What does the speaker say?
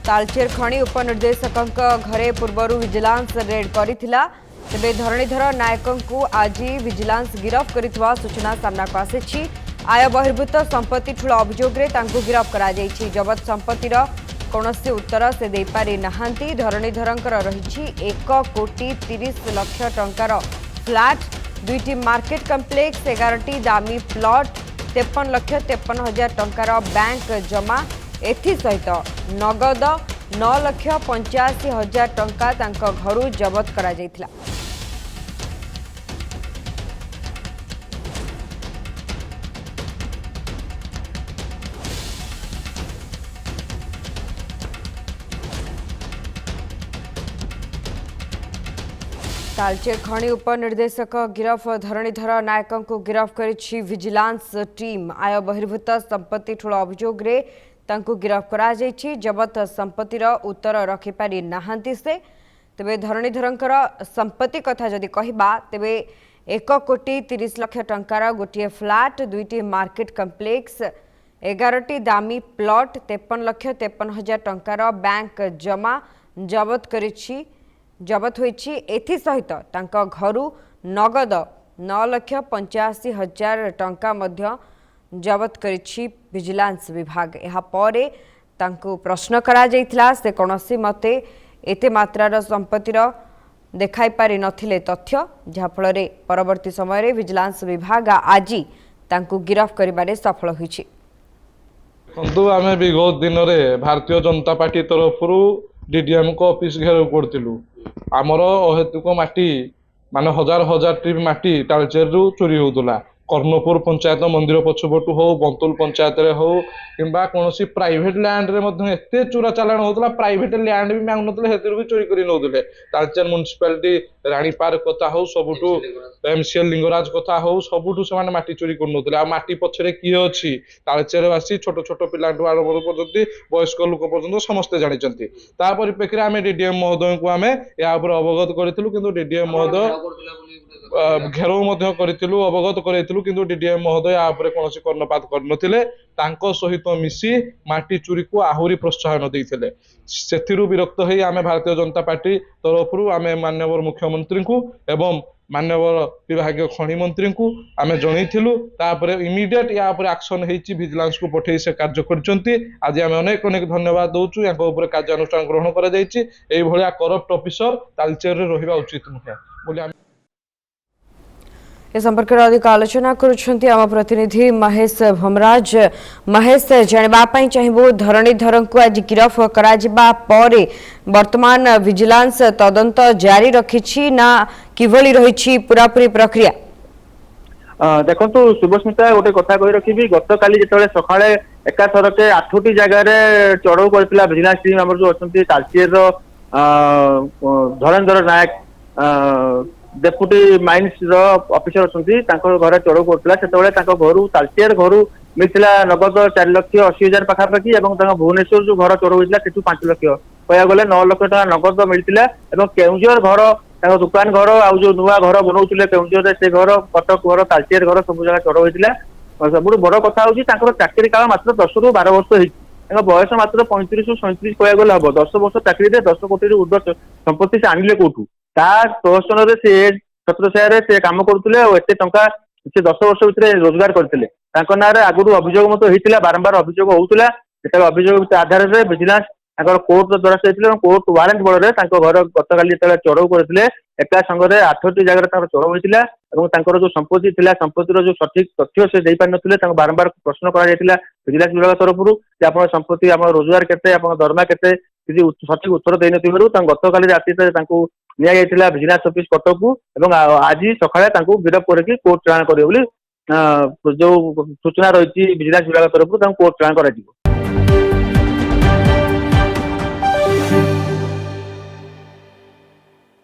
तालचेर खଣି उपनिर्देशक घरे पूर्व विजिलांस रेड करथिला तेबे धरणीधर नायक आज विजिलांस गिरफ करथिबा सूचना सामना को आसी। आय बहिर्भूत संपत्ति ठूल अभियोग गिरफ करा जायछि। जबत संपत्तिर कौनसी उत्तर से दे पारि नाहांती। धरणीधरंकर रही 1,30,00,000 टंकार फ्लैट, 2टी मार्केट कम्प्लेक्स, 11टी दामी प्लॉट, 53,53,000 टंकार बैंक जमा, एसहित नगद 9,85,000 टंका तांको घरु जबत करा जायथिला। तालचेर खଣି उपनिर्देशक गिरफ। धरणीधर नायक को गिरफ करिछि विजिलांस टीम। आय बहिर्भूत संपत्ति ठूल अभियोग गिरफ करा जायछि। जबत संपत्तिर उत्तर रखि पारि नाहांती से। तेबे धरणीधरंकर संपत्ति कथा जदि कहिबा तेबे 1,30,00,000 टंकार गोटे फ्लैट, 2टी मार्केट कम्प्लेक्स, 11टी दामी प्लॉट, 53,53,000 टंकार बैंक जमा जबत होइछि। एथिसहित तांको घरु नगद 9,85,000 टंका मध्य जबत करिछि विजिलांस विभाग। एहा परे तांको प्रश्न करा जायथिला से कोनोसी मते एते मात्रार संपत्तिर देखाई पारि नथिले तथ्य, जहा फलरे परवर्ती समय रे विजिलांस विभाग आज तांको गिरफ करिबारे सफल होइछि। बंधु आमे विगत दिन रे भारतीय जनता पार्टी तरफ डीडीएम को ऑफिस घेराव करथिलु। आमर अहेतुक माटी माने हजार हजार ट्रिप माटी तालचेर चोरी होउतला। कर्णपुर पंचायत मंदिर पछपटू हो, बंतुल पंचायत रे हो किंबा कोनोसी प्राइवेट लैंड रे मध्ये एते चोरा चालाण होतला। प्राइवेट लैंड भी मांग नतले, हेतिर भी चोरी करी नउतले। तालचेर म्युनिसिपालिटी रानी पार्क कथा हो, सबुटू एमसीएल लिंगराज कथा हो, सबुटू से माने माटी चोरी कर नउतले। आ माटी पछरे किए अछि तालचेर वासी छोट छोट पिलांटू आरंभ पर्यंत वयस्क लोक पर्यंत समस्त जानिचंती। ता परिप्रेक्षी आमे डीडीएम महोदय को आमे या ऊपर अवगत करथिलु, किंतु डीडीएम महोदय घेराव मध्य करथिलु, अवगत करथिलु, किंतु डीडीएम महोदय या ऊपर कोनोसी कर्णपात करनथिले। तांको सहित मिसी माटी चोरी को आहुरी प्रोत्साहन दैथिले। सेथिरु विरक्त होई आमे भारतीय जनता पार्टी तरफरु आमे माननीय मुख्यमंत्री को एवं माननीय विभागीय खनि मंत्री को आमे जणैथिलु। तापर इमीडिएट या ऊपर एक्शन हेछि, विजिलेंस को पठेई से कार्य करचंती। आज आमे अनेक अनेक धन्यवाद दउछु। याको ऊपर कार्यानुष्ठान ग्रहण करा जायछि। एई भलिया करप्ट ऑफिसर तालचेर रे रहिबा उचित नुहे बोली ए संपर्क में अधिक आलोचना करुछंती आम प्रतिनिधि महेश भमराज। महेश, जानवा पई चाहिबो धरणीधर को आज गिरफ करा जिबा परे वर्तमान विजिलेंस तदंत जारी रखिछि ना किभली रहिछि पूरापूरी प्रक्रिया? देखो शुभस्मिता गोटे कथा कही रखी। गत काली जिते सकाळे एकाथरके 8टी जगार चढ़ऊ करथिला विजिलेंस टीम हमर जो अछंती तालचेर धरणीधर नायक डेप्यूटी माइन्स ऑफिसर अच्छी घर चढ़ऊ करता। घर तालचेर घर मिलता नगद 4,80,000 पाखापाखि और भुवनेश्वर जो घर चढ़ऊ होता से 5 लाख कह गले 9 लाख टका नगद मिलता। केउंझर घर दुकान घर आ जो नुआ घर बनाऊे केउंझर से घर, कटक घर, तालचेर घर सब जगह चढ़ऊ होता। सब बड़ कथा हूँ चाकरी काल मात्र 10 ରୁ 12 वर्ष हो, बयस मात्र 35 ରୁ 37 कह गले हम। 10 वर्ष चाकरी 10 कोटी ऊर्ध्व संपत्ति से आणिले कौटू? प्रहसन से छत्रछाया से कम करुले और एत टंका से 10 वर्ष भितर रोजगार करते। ना आगुरी अभियोग होता, बारंबार अभियोग होता। अभियोग आधार में विजिलेंस कोर्ट द्वारस्थ होते, कोर्ट वारंट बल घर गत काली चढ़ऊ करते एका संगे 8टी जगह चढ़ऊ होता। जो संपत्ति थी संपत्तिर जो सठिक तथ्य से दे पारि नथिले, बारंबार प्रश्न करा विजिलेंस विभाग तरफ आप संपत्ति आप रोजगार केते, आप दरमा केते, सठिक उत्तर दे नथिबारु गत काली राति निया जायतिला विजिलेंस ऑफिस कटक को एवं आज सकाळे तांको गिरफ करके कोर्ट चालाण करियो बोली जो सूचना रही विजिलेंस विभाग तरफ कोर्ट चालाण करा जिवो।